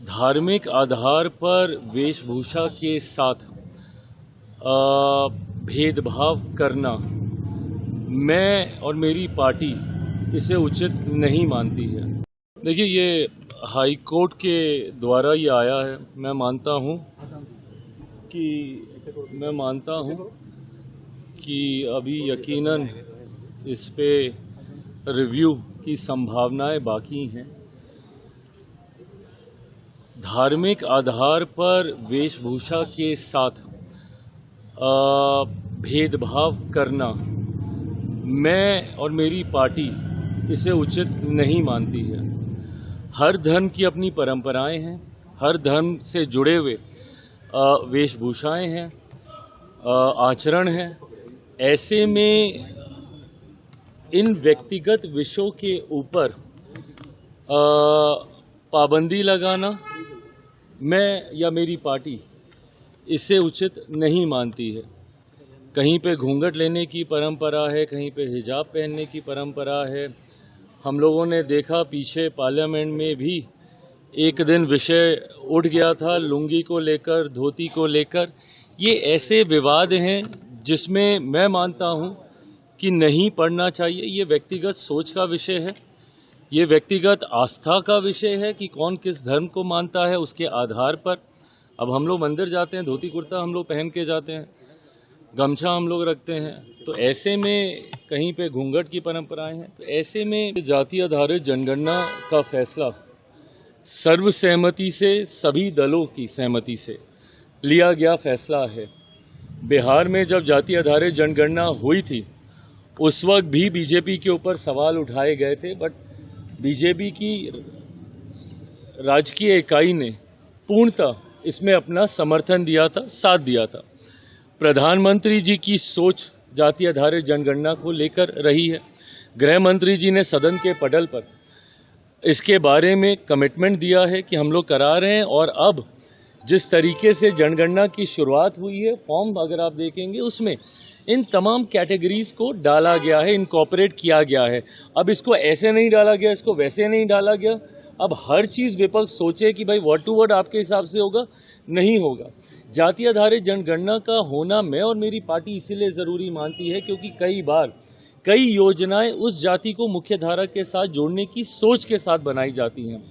धार्मिक आधार पर वेशभूषा के साथ भेदभाव करना मैं और मेरी पार्टी इसे उचित नहीं मानती है। देखिए, ये हाई कोर्ट के द्वारा ये आया है। मैं मानता हूँ कि अभी यकीनन इस पे रिव्यू की संभावनाएं बाकी हैं। धार्मिक आधार पर वेशभूषा के साथ भेदभाव करना मैं और मेरी पार्टी इसे उचित नहीं मानती है। हर धर्म की अपनी परंपराएं हैं, हर धर्म से जुड़े हुए वेशभूषाएं हैं, आचरण हैं। ऐसे में इन व्यक्तिगत विषयों के ऊपर पाबंदी लगाना मैं या मेरी पार्टी इसे उचित नहीं मानती है। कहीं पे घूंघट लेने की परंपरा है, कहीं पे हिजाब पहनने की परंपरा है। हम लोगों ने देखा पीछे पार्लियामेंट में भी एक दिन विषय उठ गया था लुंगी को लेकर, धोती को लेकर। ये ऐसे विवाद हैं जिसमें मैं मानता हूं कि नहीं पढ़ना चाहिए। ये व्यक्तिगत सोच का विषय है, ये व्यक्तिगत आस्था का विषय है कि कौन किस धर्म को मानता है उसके आधार पर। अब हम लोग मंदिर जाते हैं, धोती कुर्ता हम लोग पहन के जाते हैं, गमछा हम लोग रखते हैं, तो ऐसे में कहीं पे घूंघट की परंपराएं हैं। तो ऐसे में जाति आधारित जनगणना का फैसला सर्वसहमति से, सभी दलों की सहमति से लिया गया फैसला है। बिहार में जब जाति आधारित जनगणना हुई थी उस वक्त भी बीजेपी के ऊपर सवाल उठाए गए थे, बट बीजेपी की राजकीय इकाई ने पूर्णतः इसमें अपना समर्थन दिया था, साथ दिया था। प्रधानमंत्री जी की सोच जाति आधारित जनगणना को लेकर रही है। गृह मंत्री जी ने सदन के पटल पर इसके बारे में कमिटमेंट दिया है कि हम लोग करा रहे हैं। और अब जिस तरीके से जनगणना की शुरुआत हुई है, फॉर्म अगर आप देखेंगे उसमें इन तमाम कैटेगरीज को डाला गया है, इनकॉर्पोरेट किया गया है। अब इसको ऐसे नहीं डाला गया, इसको वैसे नहीं डाला गया। अब हर चीज़ विपक्ष सोचे कि भाई वर्ड टू वर्ड आपके हिसाब से होगा, नहीं होगा। जाति आधारित जनगणना का होना मैं और मेरी पार्टी इसीलिए ज़रूरी मानती है क्योंकि कई बार कई योजनाएं उस जाति को मुख्य धारा के साथ जोड़ने की सोच के साथ बनाई जाती हैं।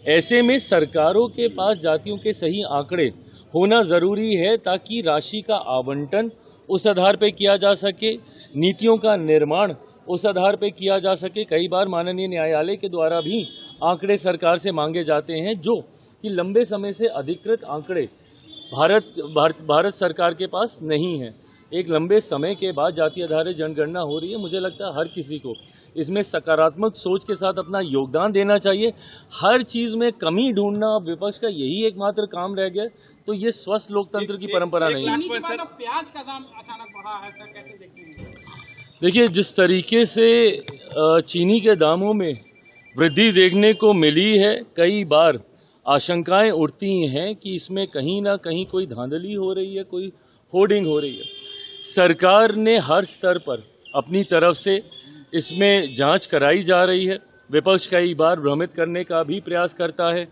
ऐसे में सरकारों के पास जातियों के सही आंकड़े होना ज़रूरी है ताकि राशि का आवंटन उस आधार पर किया जा सके, नीतियों का निर्माण उस आधार पर किया जा सके। कई बार माननीय न्यायालय के द्वारा भी आंकड़े सरकार से मांगे जाते हैं जो कि लंबे समय से अधिकृत आंकड़े भारत सरकार के पास नहीं है। एक लंबे समय के बाद जाति आधारित जनगणना हो रही है। मुझे लगता है हर किसी को इसमें सकारात्मक सोच के साथ अपना योगदान देना चाहिए। हर चीज़ में कमी ढूंढना विपक्ष का यही एकमात्र काम रह गया, तो ये स्वस्थ लोकतंत्र की परंपरा नहीं है। प्याज का दाम अचानक बढ़ा है, सर कैसे देखते हैं? देखिए, जिस तरीके से चीनी के दामों में वृद्धि देखने को मिली है, कई बार आशंकाएं उठती हैं कि इसमें कहीं ना कहीं कोई धांधली हो रही है, कोई होर्डिंग हो रही है। सरकार ने हर स्तर पर अपनी तरफ से इसमें जांच कराई जा रही है। विपक्ष कई बार भ्रमित करने का भी प्रयास करता है,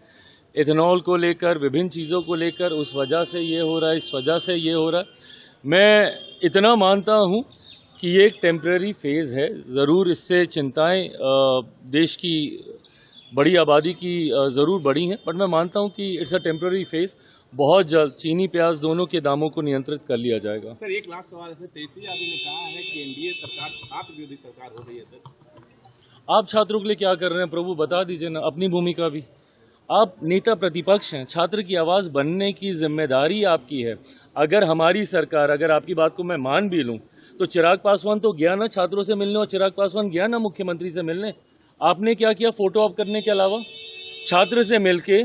इथेनॉल को लेकर, विभिन्न चीज़ों को लेकर, उस वजह से ये हो रहा है, इस वजह से ये हो रहा है। मैं इतना मानता हूँ कि ये एक टेम्परेरी फेज़ है। ज़रूर इससे चिंताएं देश की बड़ी आबादी की ज़रूर बढ़ी हैं, बट मैं मानता हूं कि इट्स अ टेम्पररी फेज। बहुत जल्द चीनी प्याज दोनों के दामों को नियंत्रित कर लिया जाएगा। सर, एक लास्ट सवाल है। तेजस्वी यादव ने कहा है कि एनडीए सरकार छात्र विरोधी सरकार हो रही है। सर, आप छात्रों के लिए क्या कर रहे हैं प्रभु, बता दीजिए ना अपनी भूमिका भी। आप नेता प्रतिपक्ष हैं, छात्र की आवाज़ बनने की जिम्मेदारी आपकी है। अगर हमारी सरकार, अगर आपकी बात को मैं मान भी लूँ तो चिराग पासवान तो गया ना छात्रों से मिलने, और चिराग पासवान गया ना मुख्यमंत्री से मिलने। आपने क्या किया? फोटो ऑप करने के अलावा छात्र से मिलके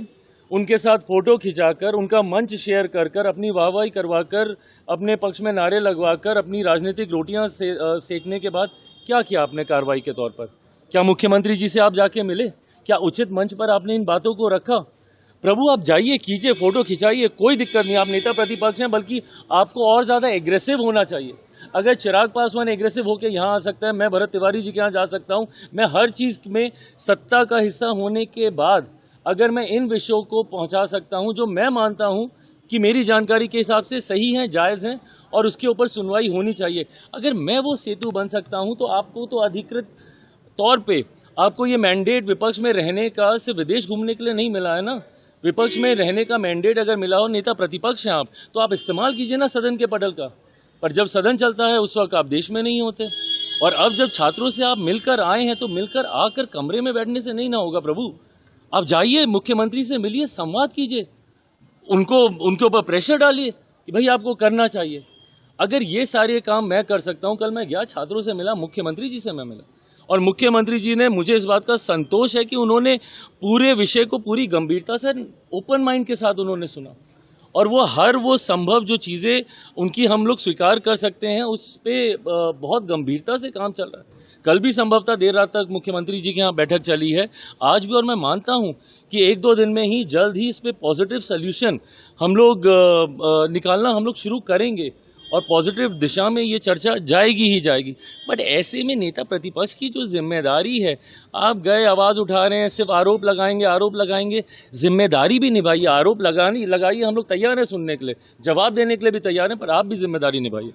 उनके साथ फोटो खिंचाकर, उनका मंच शेयर कर कर, अपनी वाहवाही करवाकर, अपने पक्ष में नारे लगवाकर, अपनी राजनीतिक रोटियां सेकने के बाद क्या किया आपने कार्रवाई के तौर पर? क्या मुख्यमंत्री जी से आप जाके मिले? क्या उचित मंच पर आपने इन बातों को रखा? प्रभु, आप जाइए, कीजिए, फोटो खिंचाइए, कोई दिक्कत नहीं। आप नेता प्रतिपक्ष हैं, बल्कि आपको और ज़्यादा एग्रेसिव होना चाहिए। अगर चिराग पासवान एग्रेसिव होकर यहाँ आ सकता है, मैं भरत तिवारी जी के यहाँ जा सकता हूँ। मैं हर चीज़ में सत्ता का हिस्सा होने के बाद अगर मैं इन विषयों को पहुंचा सकता हूं जो मैं मानता हूं कि मेरी जानकारी के हिसाब से सही हैं, जायज़ हैं और उसके ऊपर सुनवाई होनी चाहिए, अगर मैं वो सेतु बन सकता हूं तो आपको तो अधिकृत तौर पे आपको ये मैंडेट विपक्ष में रहने का सिर्फ विदेश घूमने के लिए नहीं मिला है ना। विपक्ष में रहने का मैंडेट अगर मिला हो, नेता प्रतिपक्ष हैं आप, तो आप इस्तेमाल कीजिए ना सदन के पटल का। पर जब सदन चलता है उस वक्त आप देश में नहीं होते। और अब जब छात्रों से आप मिलकर आए हैं तो मिलकर आकर कमरे में बैठने से नहीं ना होगा प्रभु। आप जाइए, मुख्यमंत्री से मिलिए, संवाद कीजिए, उनके ऊपर प्रेशर डालिए कि भाई आपको करना चाहिए। अगर ये सारे काम मैं कर सकता हूँ, कल मैं गया छात्रों से मिला, मुख्यमंत्री जी से मैं मिला और मुख्यमंत्री जी ने, मुझे इस बात का संतोष है कि उन्होंने पूरे विषय को पूरी गंभीरता से, ओपन माइंड के साथ उन्होंने सुना और वो संभव जो चीज़ें उनकी हम लोग स्वीकार कर सकते हैं उस पर बहुत गंभीरता से काम चल रहा है। कल भी संभवतः देर रात तक मुख्यमंत्री जी के यहाँ बैठक चली है, आज भी, और मैं मानता हूँ कि 1-2 दिन में ही जल्द ही इस पर पॉजिटिव सोल्यूशन हम लोग निकालना हम लोग शुरू करेंगे और पॉजिटिव दिशा में ये चर्चा जाएगी ही जाएगी। बट ऐसे में नेता प्रतिपक्ष की जो जिम्मेदारी है, आप गए आवाज़ उठा रहे हैं, सिर्फ आरोप लगाएंगे, जिम्मेदारी भी निभाइए। आरोप लगाइए, हम लोग तैयार हैं सुनने के लिए, जवाब देने के लिए भी तैयार हैं, पर आप भी जिम्मेदारी निभाइए।